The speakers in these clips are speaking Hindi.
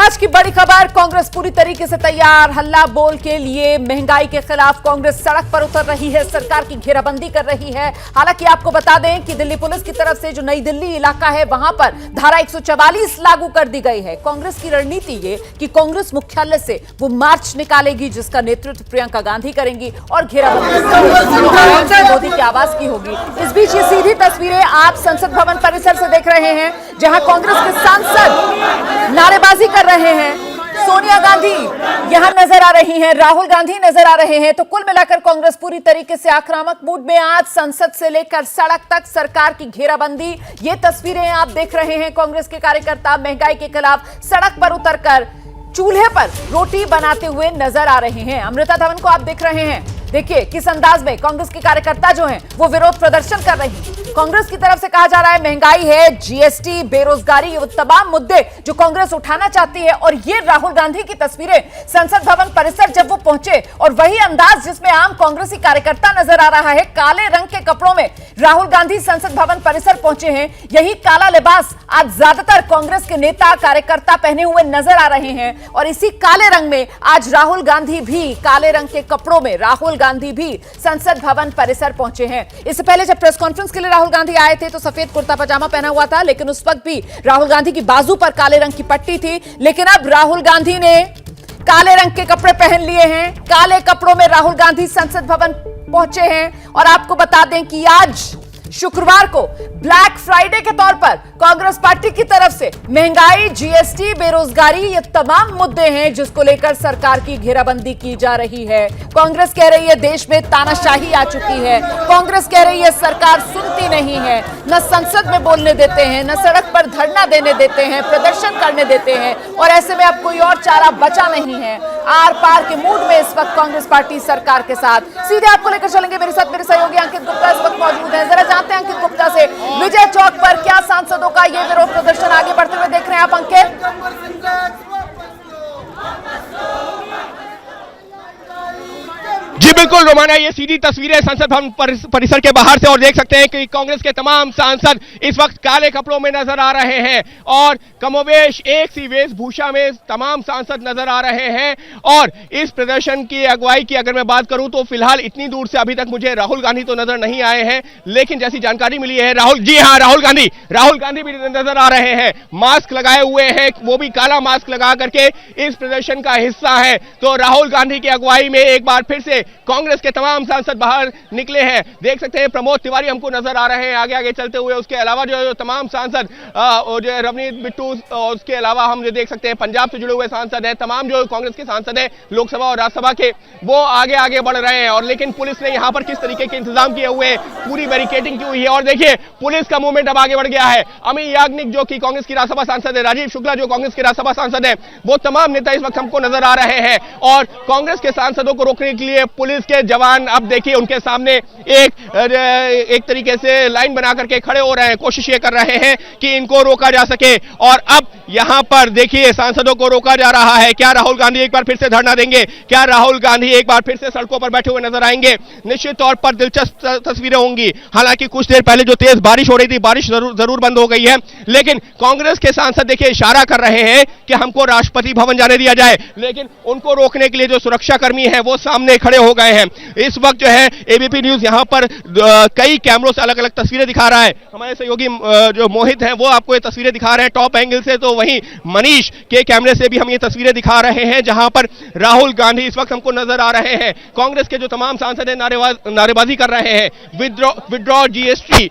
आज की बड़ी खबर, कांग्रेस पूरी तरीके से तैयार। हल्ला बोल के लिए महंगाई के खिलाफ कांग्रेस सड़क पर उतर रही है, सरकार की घेराबंदी कर रही है। हालांकि आपको बता दें कि दिल्ली पुलिस की तरफ से जो नई दिल्ली इलाका है वहां पर धारा 144 लागू कर दी गई है। कांग्रेस की रणनीति ये कि कांग्रेस मुख्यालय से वो मार्च निकालेगी जिसका नेतृत्व प्रियंका गांधी करेंगी और घेराबंदी मोदी के आवास की होगी। इस बीच ये सीधी तस्वीरें आप संसद भवन परिसर से देख रहे हैं जहां कांग्रेस के सांसद नारेबाजी कर रहे हैं। सोनिया गांधी यहां नजर आ रही हैं, राहुल गांधी नजर आ रहे हैं। तो कुल मिलाकर कांग्रेस पूरी तरीके से आक्रामक मूड में। आज संसद से लेकर सड़क तक सरकार की घेराबंदी, ये तस्वीरें आप देख रहे हैं। कांग्रेस के कार्यकर्ता महंगाई के खिलाफ सड़क पर उतरकर चूल्हे पर रोटी बनाते हुए नजर आ रहे हैं। अमृता धवन को आप देख रहे हैं, देखिए किस अंदाज में कांग्रेस के कार्यकर्ता जो हैं वो विरोध प्रदर्शन कर रहे हैं। कांग्रेस की तरफ से कहा जा रहा है महंगाई है, जीएसटी, बेरोजगारी, ये तमाम मुद्दे जो कांग्रेस उठाना चाहती है। और ये राहुल गांधी की तस्वीरें संसद भवन परिसर जब वो पहुंचे और वही अंदाज जिसमें आम कांग्रेसी कार्यकर्ता नजर आ रहा है। काले रंग के कपड़ों में राहुल गांधी संसद भवन परिसर पहुंचे हैं। यही काला लिबास आज ज्यादातर कांग्रेस के नेता कार्यकर्ता पहने हुए नजर आ रहे हैं और इसी काले रंग में आज राहुल गांधी भी, काले रंग के कपड़ों में राहुल गांधी भी संसद भवन परिसर पहुंचे हैं। इससे पहले जब प्रेस कॉन्फ्रेंस के लिए राहुल गांधी आए थे तो सफेद कुर्ता पजामा पहना हुआ था, लेकिन उस वक्त भी राहुल गांधी की बाजू पर काले रंग की पट्टी थी। लेकिन अब राहुल गांधी ने काले रंग के कपड़े पहन लिए हैं। काले कपड़ों में राहुल गांधी संसद भवन पहुंचे हैं। और आपको बता दें कि आज शुक्रवार को ब्लैक फ्राइडे के तौर पर कांग्रेस पार्टी की तरफ से महंगाई, जीएसटी, बेरोजगारी, ये तमाम मुद्दे हैं जिसको लेकर सरकार की घेराबंदी की जा रही है। कांग्रेस कह रही है देश में तानाशाही आ चुकी है। कांग्रेस कह रही है सरकार सुनती नहीं है, न संसद में बोलने देते हैं, न सड़क पर धरना देने देते हैं, प्रदर्शन करने देते हैं। और ऐसे में अब कोई और चारा बचा नहीं है। आर पार के मूड में इस वक्त कांग्रेस पार्टी सरकार के साथ। सीधे आपको लेकर चलेंगे, मेरे साथ मेरे सहयोगी अंकित गुप्ता इस वक्त मौजूद है। जरा जानते हैं अंकित गुप्ता से, विजय चौक पर क्या सांसदों का ये विरोध प्रदर्शन आगे बढ़ते हुए देख रहे हैं आप अंकित? जी बिल्कुल रोमाना, ये सीधी तस्वीरें संसद भवन परिसर के बाहर से और देख सकते हैं कि कांग्रेस के तमाम सांसद इस वक्त काले कपड़ों में नजर आ रहे हैं और कमोवेश एक सी वेशभूषा में तमाम सांसद नजर आ रहे हैं। और इस प्रदर्शन की अगुवाई की अगर मैं बात करूं तो फिलहाल इतनी दूर से अभी तक मुझे राहुल गांधी तो नजर नहीं आए हैं, लेकिन जैसी जानकारी मिली है राहुल गांधी भी नजर आ रहे हैं। मास्क लगाए हुए हैं, वो भी काला मास्क लगा करके इस प्रदर्शन का हिस्सा है। तो राहुल गांधी की अगुवाई में एक बार फिर से कांग्रेस के तमाम सांसद बाहर निकले हैं। देख सकते हैं प्रमोद तिवारी हमको नजर आ रहे हैं आगे आगे चलते हुए। उसके अलावा जो तमाम सांसद जो रवनीत बिट्टू, उसके अलावा हम जो देख सकते हैं पंजाब से जुड़े हुए सांसद हैं, तमाम जो कांग्रेस के सांसद हैं लोकसभा और राज्यसभा के, वो आगे आगे बढ़ रहे हैं। और लेकिन पुलिस ने यहां पर किस तरीके के इंतजाम किए हुए हैं, पूरी बैरिकेडिंग की हुई है। और देखिए पुलिस का मूवमेंट अब आगे बढ़ गया है। अमी याग्निक जो कि कांग्रेस की राज्यसभा सांसद है, राजीव शुक्ला जो कांग्रेस के राज्यसभा सांसद है, वो तमाम नेता इस वक्त हमको नजर आ रहे हैं। और कांग्रेस के सांसदों को रोकने के लिए पुलिस के जवान अब देखिए उनके सामने एक तरीके से लाइन बना करके खड़े हो रहे हैं, कोशिश ये कर रहे हैं कि इनको रोका जा सके। और अब यहां पर देखिए सांसदों को रोका जा रहा है। क्या राहुल गांधी एक बार फिर से धरना देंगे? क्या राहुल गांधी एक बार फिर से सड़कों पर बैठे हुए नजर आएंगे? निश्चित तौर पर दिलचस्प तस्वीरें होंगी। हालांकि कुछ देर पहले जो तेज बारिश हो रही थी, बारिश जरूर बंद हो गई है, लेकिन कांग्रेस के सांसद देखिए इशारा कर रहे हैं कि हमको राष्ट्रपति भवन जाने दिया जाए। लेकिन उनको रोकने के लिए जो सुरक्षा कर्मी है वो सामने खड़े हो गए हैं। इस वक्त जो है एबीपी न्यूज यहां पर कई कैमरों से अलग अलग तस्वीरें दिखा रहा है। हमारे सहयोगी जो मोहित हैं वो आपको ये तस्वीरें दिखा रहे हैं टॉप एंगल से, तो वहीं मनीष के कैमरे से भी हम ये तस्वीरें दिखा रहे हैं जहां पर राहुल गांधी इस वक्त हमको नजर आ रहे हैं। कांग्रेस के जो तमाम सांसद हैं नारेबाजी कर रहे हैं। Withdraw GST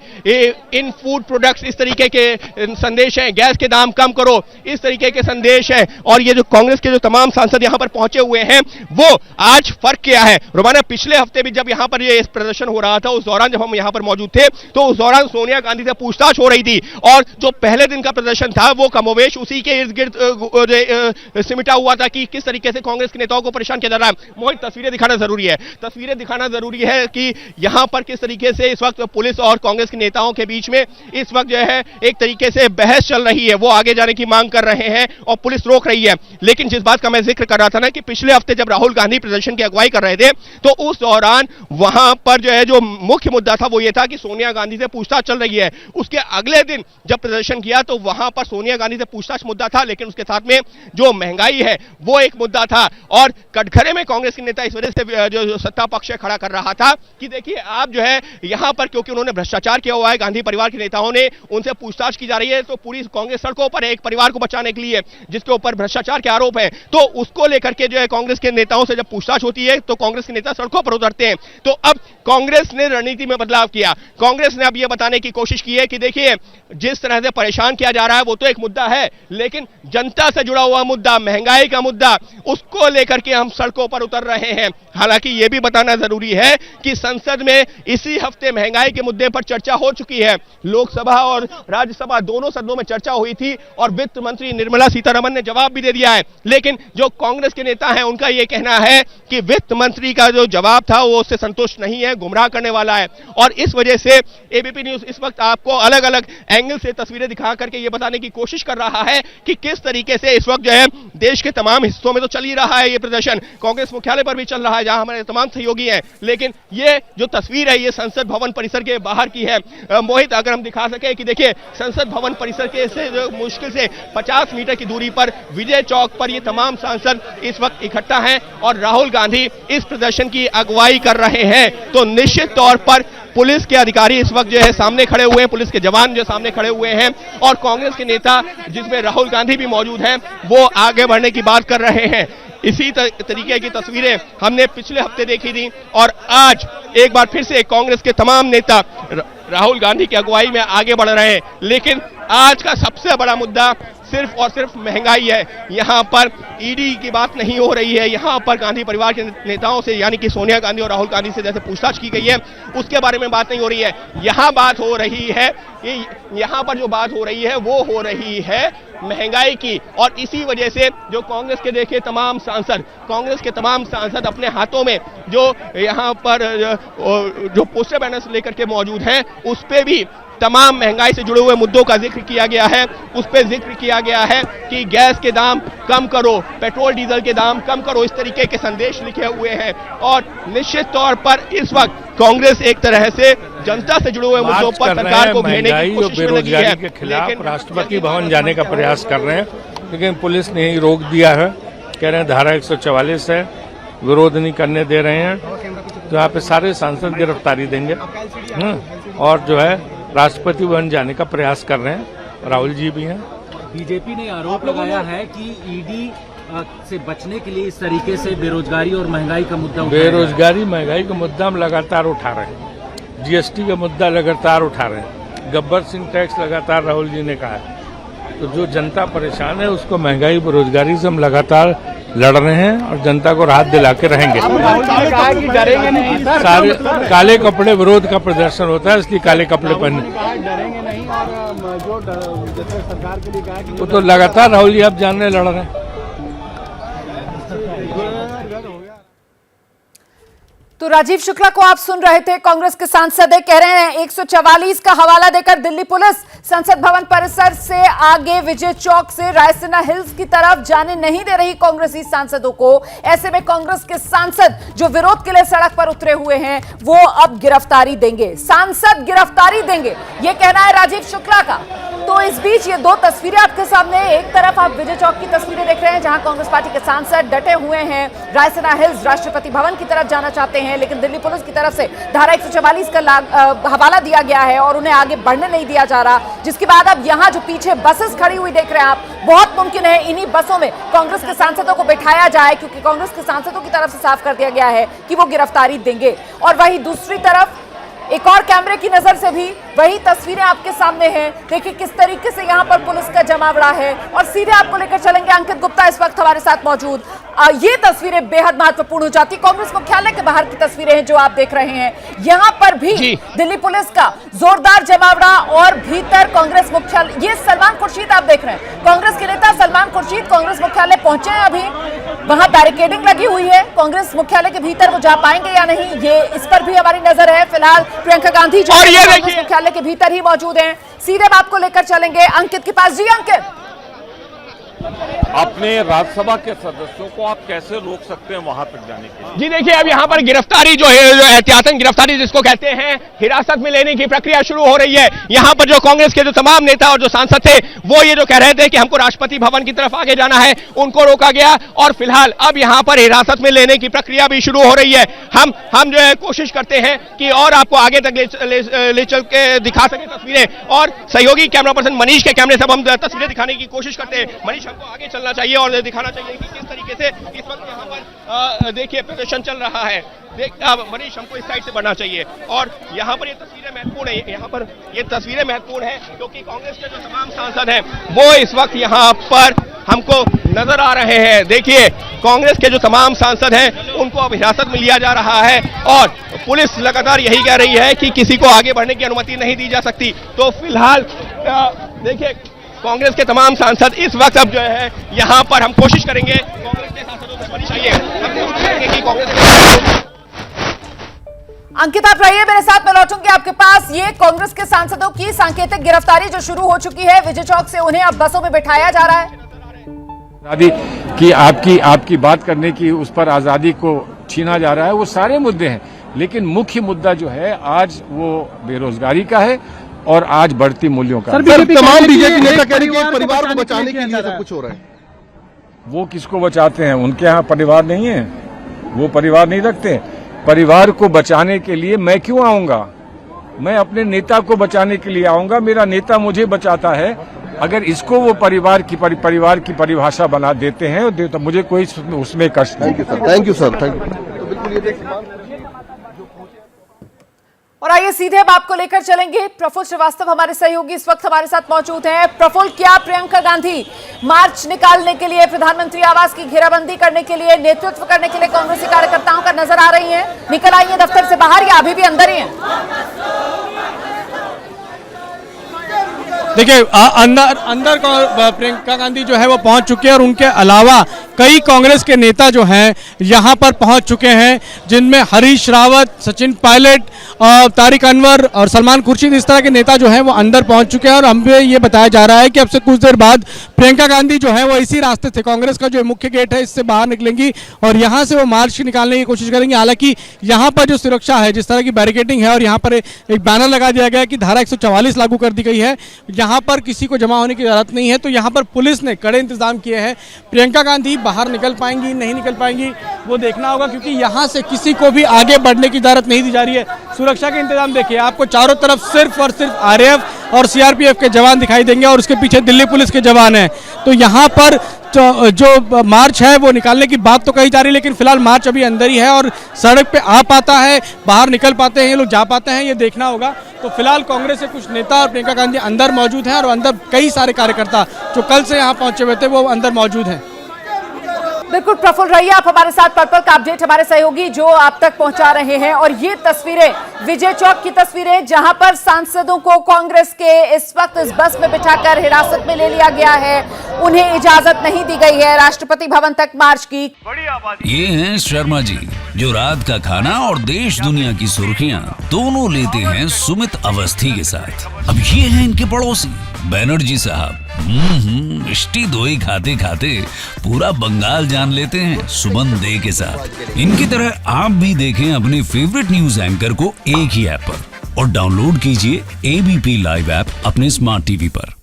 in food products, इस तरीके के संदेश हैं। गैस के दाम कम करो, इस तरीके के संदेश है। और ये जो कांग्रेस के जो तमाम सांसद यहां पर पहुंचे हुए हैं, वो आज फर्क क्या है रोमाना, पिछले हफ्ते भी जब यहां पर ये प्रदर्शन हो रहा था, उस दौरान जब हम यहां पर मौजूद थे तो उस दौरान सोनिया गांधी से पूछताछ हो रही थी। और जो पहले दिन का प्रदर्शन था वो कमोवेश उसी के इर्द गिर्द सिमटा हुआ था कि किस तरीके से कांग्रेस के नेताओं को परेशान किया जा रहा है। मोहित तस्वीरें दिखाना जरूरी है कि यहां पर किस तरीके से इस वक्त पुलिस और कांग्रेस के नेताओं के बीच में इस वक्त जो है एक तरीके से बहस चल रही है। वो आगे जाने की मांग कर रहे हैं और पुलिस रोक रही है। लेकिन जिस बात का मैं जिक्र कर रहा था ना कि पिछले हफ्ते जब राहुल गांधी प्रदर्शन की अगुवाई कर रहे थे तो उस दौरान वहां पर जो है जो मुख्य मुद्दा था वो ये था कि सोनिया गांधी से पूछताछ चल रही है। उसके अगले दिन जब प्रदर्शन किया तो वहां पर सोनिया गांधी से पूछताछ मुद्दा था, लेकिन उसके साथ में जो महंगाई है वो एक मुद्दा था। और कटघरे में कांग्रेस के नेता इस वजह से जो सत्ता पक्ष खड़ा कर रहा था कि देखिए आप जो है यहां पर, क्योंकि उन्होंने भ्रष्टाचार किया हुआ है, गांधी परिवार के नेताओं ने, उनसे पूछताछ की जा रही है, तो पूरी कांग्रेस सड़कों पर एक परिवार को बचाने के लिए जिसके ऊपर भ्रष्टाचार के आरोप है, तो उसको लेकर के जो है कांग्रेस के नेताओं से जब पूछताछ होती है तो कांग्रेस के नेता सड़कों पर उतरते हैं। तो अब कांग्रेस ने रणनीति में बदलाव किया। कांग्रेस ने अब यह बताने की कोशिश की है कि देखिए जिस तरह से परेशान किया जा रहा है वो तो एक मुद्दा है, लेकिन जनता से जुड़ा हुआ मुद्दा, महंगाई का मुद्दा, उसको लेकर के हम सड़कों पर उतर रहे हैं। हालांकि यह भी बताना जरूरी है कि संसद में इसी हफ्ते महंगाई के मुद्दे पर चर्चा हो चुकी है। लोकसभा और राज्यसभा दोनों सदनों में चर्चा हुई थी और वित्त मंत्री निर्मला सीतारमण ने जवाब भी दे दिया है, लेकिन जो कांग्रेस के नेता हैं उनका यह कहना है कि वित्त मंत्री का जो जवाब था वो उससे संतुष्ट नहीं है, गुमराह करने वाला है। और इस वजह से एबीपी न्यूज इस वक्त आपको अलग अलग एंगल से तस्वीरें दिखा करके ये बताने की कोशिश कर रहा है कि किस तरीके से इस वक्त जो है देश के तमाम हिस्सों में तो चल ही रहा है ये प्रदर्शन, कांग्रेस मुख्यालय पर भी चल रहा है जहां हमारे तमाम सहयोगी हैं, लेकिन ये जो तस्वीर है ये संसद भवन परिसर के बाहर की है। मोहित, अगर हम दिखा सके कि देखिए संसद भवन परिसर के से जो मुश्किल से 50 मीटर की दूरी पर विजय चौक पर ये तमाम सांसद इस वक्त इकट्ठा हैं और राहुल गांधी इस प्रदर्शन की अगुवाई कर रहे हैं। तो निश्चित तौर पर पुलिस के अधिकारी इस वक्त जो है सामने खड़े हुए हैं, पुलिस के जवान जो सामने खड़े हुए हैं और कांग्रेस के नेता जिसमें राहुल गांधी भी मौजूद हैं वो आगे बढ़ने की बात कर रहे हैं। इसी तरीके की तस्वीरें हमने पिछले हफ्ते देखी थी और आज एक बार फिर से कांग्रेस के तमाम नेता राहुल गांधी की अगुवाई में आगे बढ़ रहे हैं, लेकिन आज का सबसे बड़ा मुद्दा सिर्फ और सिर्फ महंगाई है। यहां पर ईडी की बात नहीं हो रही है, यहां पर गांधी परिवार के नेताओं से यानी कि सोनिया गांधी और राहुल गांधी से जैसे पूछताछ की गई है उसके बारे में बात नहीं हो रही है। यहां बात हो रही है, यहां पर जो बात हो रही है वो हो रही है महंगाई की। और इसी वजह से जो कांग्रेस के देखे तमाम सांसद अपने हाथों में जो यहां पर जो पोस्टर बैनर्स लेकर के मौजूद हैं उस पे भी तमाम महंगाई से जुड़े हुए मुद्दों का जिक्र किया गया है। उस पर जिक्र किया गया है कि गैस के दाम कम करो, पेट्रोल डीजल के दाम कम करो, इस तरीके के संदेश लिखे हुए हैं। और निश्चित तौर पर इस वक्त कांग्रेस एक तरह से जनता से जुड़े हुए मुद्दों पर सरकार को घेरने की कोशिश में लगी है। के खिलाफ राष्ट्रपति भवन जाने का प्रयास कर रहे हैं, लेकिन पुलिस ने ही रोक दिया है। कह रहे हैं धारा 144 है, विरोध नहीं करने दे रहे हैं। तो यहाँ पे सारे सांसद गिरफ्तारी देंगे और जो है राष्ट्रपति भवन जाने का प्रयास कर रहे हैं। राहुल जी भी हैं। बीजेपी ने आरोप लगाया है कि ईडी से बचने के लिए इस तरीके से बेरोजगारी और महंगाई का मुद्दा बेरोजगारी महंगाई का मुद्दा हम लगातार उठा रहे हैं, जीएसटी का मुद्दा लगातार उठा रहे हैं, गब्बर सिंह टैक्स लगातार राहुल जी ने कहा है। तो जो जनता परेशान है उसको महंगाई बेरोजगारी से हम लगातार लड़ रहे हैं और जनता को राहत दिला के रहेंगे। सारे काले कपड़े विरोध का प्रदर्शन होता है, इसलिए काले कपड़े पहने। डरेंगे नहीं और जो जैसे सरकार के लिए कहा कि वो तो लगातार राहुल जी आप जानने लड़ रहे हैं। तो राजीव शुक्ला को आप सुन रहे थे, कांग्रेस के सांसद कह रहे हैं 144 का हवाला देकर दिल्ली पुलिस संसद भवन परिसर से आगे विजय चौक से रायसीना हिल्स की तरफ जाने नहीं दे रही कांग्रेसी सांसदों को। ऐसे में कांग्रेस के सांसद जो विरोध के लिए सड़क पर उतरे हुए हैं वो अब गिरफ्तारी देंगे, सांसद गिरफ्तारी देंगे, ये कहना है राजीव शुक्ला का। तो इस बीच ये दो तस्वीरें आपके सामने, एक तरफ आप विजय चौक की तस्वीरें देख रहे हैं जहां कांग्रेस पार्टी के सांसद डटे हुए हैं, रायसीना हिल्स राष्ट्रपति भवन की तरफ जाना चाहते हैं, लेकिन दिल्ली पुलिस की तरफ से धारा 144 का हवाला दिया गया है और उन्हें आगे बढ़ने नहीं दिया जा रहा। जिसके बाद अब यहां जो पीछे बसेस खड़ी हुई देख रहे हैं आप, बहुत मुमकिन है इन्हीं बसों में कांग्रेस के सांसदों को बैठाया जाए, क्योंकि कांग्रेस के सांसदों की तरफ से साफ कर दिया गया है कि वो गिरफ्तारी देंगे। और वहीं दूसरी तरफ एक और कैमरे की नजर से भी वही तस्वीरें आपके सामने हैं। देखिए किस तरीके से यहां पर पुलिस का जमावड़ा है और सीधे आपको लेकर चलेंगे, अंकित गुप्ता इस वक्त हमारे साथ मौजूद। ये तस्वीरें बेहद महत्वपूर्ण हो जाती, कांग्रेस मुख्यालय के बाहर की तस्वीरें हैं जो आप देख रहे हैं। यहां पर भी दिल्ली पुलिस का जोरदार जमावड़ा और भीतर कांग्रेस मुख्यालय, ये सलमान खुर्शीद आप देख रहे हैं, कांग्रेस के नेता सलमान खुर्शीद कांग्रेस मुख्यालय पहुंचे हैं। अभी वहां बैरिकेडिंग लगी हुई है, कांग्रेस मुख्यालय के भीतर वो जा पाएंगे या नहीं ये इस पर भी हमारी नजर है। फिलहाल प्रियंका गांधी जो कांग्रेस मुख्यालय के भीतर ही मौजूद हैं, सीधे आपको लेकर चलेंगे अंकित के पास। जी अंकित। अपने राज्यसभा के सदस्यों को आप कैसे रोक सकते हैं वहां तक जाने के लिए? जी देखिए, अब यहाँ पर गिरफ्तारी जो है, जो एहतियातन गिरफ्तारी जिसको कहते हैं, हिरासत में लेने की प्रक्रिया शुरू हो रही है। यहाँ पर जो कांग्रेस के जो तमाम नेता और जो सांसद थे वो ये जो कह रहे थे कि हमको राष्ट्रपति भवन की तरफ आगे जाना है, उनको रोका गया और फिलहाल अब यहाँ पर हिरासत में लेने की प्रक्रिया भी शुरू हो रही है। हम जो है कोशिश करते हैं कि और आपको आगे तक ले चल के दिखा सके तस्वीरें, और सहयोगी कैमरा पर्सन मनीष के कैमरे से हम तस्वीरें दिखाने की कोशिश करते हैं। मनीष, हमको आगे चलना चाहिए और दिखाना चाहिए कि किस तरीके से इस वक्त यहाँ पर देखिए प्रदर्शन चल रहा है। मनीष, हमको इस साइड से बढ़ना चाहिए और यहाँ पर ये तस्वीरें महत्वपूर्ण है। यहाँ पर ये तस्वीरें महत्वपूर्ण है क्योंकि कांग्रेस के जो तमाम सांसद हैं वो इस वक्त यहाँ पर हमको नजर आ रहे हैं। देखिए, कांग्रेस के जो तमाम सांसद हैं उनको अब हिरासत में लिया जा रहा है और पुलिस लगातार यही कह रही है कि किसी को आगे बढ़ने की अनुमति नहीं दी जा सकती। तो फिलहाल देखिए, कांग्रेस के तमाम सांसद इस वक्त अब जो है यहाँ पर हम कोशिश करेंगे कांग्रेस के सांसदों से मनीष आइए, हम कोशिश करेंगे कि कांग्रेस अंकित आप रहिए मेरे साथ, मैं लौटूंगी आपके पास। ये कांग्रेस के सांसदों की सांकेतिक गिरफ्तारी जो शुरू हो चुकी है, विजय चौक से उन्हें अब बसों में बिठाया जा रहा है। आजादी की आपकी बात करने की, उस पर आजादी को छीना जा रहा है, वो सारे मुद्दे हैं, लेकिन मुख्य मुद्दा जो है आज वो बेरोजगारी का है और आज बढ़ती मूल्यों का। तमाम बीजेपी नेता कह रहे हैं कि परिवार को बचाने के लिए सब कुछ हो रहा है। वो किसको बचाते हैं? उनके यहाँ परिवार नहीं है, वो परिवार नहीं रखते। परिवार को बचाने के लिए मैं क्यों आऊंगा? मैं अपने नेता को बचाने के लिए आऊंगा, मेरा नेता मुझे बचाता है। अगर इसको वो परिवार की परिभाषा बना देते हैं तो मुझे कोई उसमें कष्ट नहीं। Thank you sir, thank you. और आइए सीधे अब आपको लेकर चलेंगे। प्रफुल्ल श्रीवास्तव हमारे सहयोगी इस वक्त हमारे साथ मौजूद हैं। प्रफुल्ल, क्या प्रियंका गांधी मार्च निकालने के लिए, प्रधानमंत्री आवास की घेराबंदी करने के लिए, नेतृत्व करने के लिए कांग्रेसी कार्यकर्ताओं का नजर आ रही हैं? निकल आई हैं दफ्तर से बाहर या अभी भी अंदर ही हैं? देखिए, अंदर प्रियंका गांधी जो है वो पहुंच चुके हैं और उनके अलावा कई कांग्रेस के नेता जो हैं यहां पर पहुंच चुके हैं, जिनमें हरीश रावत, सचिन पायलट, तारिक अनवर और सलमान खुर्शीद, इस तरह के नेता जो हैं वो अंदर पहुंच चुके हैं। और हमें ये बताया जा रहा है कि अब से कुछ देर बाद प्रियंका गांधी जो है वो इसी रास्ते से, कांग्रेस का जो मुख्य गेट है इससे बाहर निकलेंगी और यहाँ से वो मार्च निकालने की कोशिश करेंगी। हालांकि यहाँ पर जो सुरक्षा है, जिस तरह की बैरिकेडिंग है और यहाँ पर एक बैनर लगा दिया गया है कि धारा 144 लागू कर दी गई है, यहाँ पर किसी को जमा होने की जरूरत नहीं है। तो यहाँ पर पुलिस ने कड़े इंतजाम किए हैं। प्रियंका गांधी बाहर निकल पाएंगी नहीं निकल पाएंगी वो देखना होगा, क्योंकि यहाँ से किसी को भी आगे बढ़ने की इजाजत नहीं दी जा रही है। सुरक्षा के इंतजाम देखिए, आपको चारों तरफ सिर्फ और सिर्फ आरएएफ और सीआरपीएफ के जवान दिखाई देंगे और उसके पीछे दिल्ली पुलिस के जवान हैं। तो यहाँ पर जो मार्च है वो निकालने की बात तो कही जा रही है, लेकिन फिलहाल मार्च अभी अंदर ही है और सड़क पे आ पाता है, बाहर निकल पाते हैं ये लोग, जा पाते हैं, ये देखना होगा। तो फिलहाल कांग्रेस के कुछ नेता और प्रियंका गांधी अंदर मौजूद हैं और अंदर कई सारे कार्यकर्ता जो कल से यहाँ पहुंचे हुए थे वो अंदर मौजूद हैं। बिल्कुल प्रफुल्ल, रहिए आप हमारे साथ। पर्पल का अपडेट हमारे सहयोगी जो आप तक पहुंचा रहे हैं। और ये तस्वीरें विजय चौक की तस्वीरें, जहां पर सांसदों को कांग्रेस के इस वक्त इस बस में बिठाकर हिरासत में ले लिया गया है। उन्हें इजाजत नहीं दी गई है राष्ट्रपति भवन तक मार्च की। ये हैं शर्मा जी, जो रात का खाना और देश दुनिया की सुर्खियां दोनों लेते हैं सुमित अवस्थी के साथ। अब ये हैं इनके पड़ोसी बनर्जी साहब। मिष्टी दोई खाते खाते पूरा बंगाल जान लेते हैं सुमन दे के साथ। इनकी तरह आप भी देखें अपने फेवरेट न्यूज एंकर को एक ही ऐप पर और डाउनलोड कीजिए एबीपी लाइव ऐप अपने स्मार्ट टीवी पर।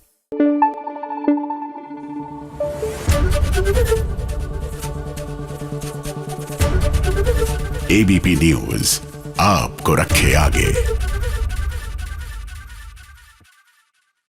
एबीपी न्यूज आपको रखे आगे।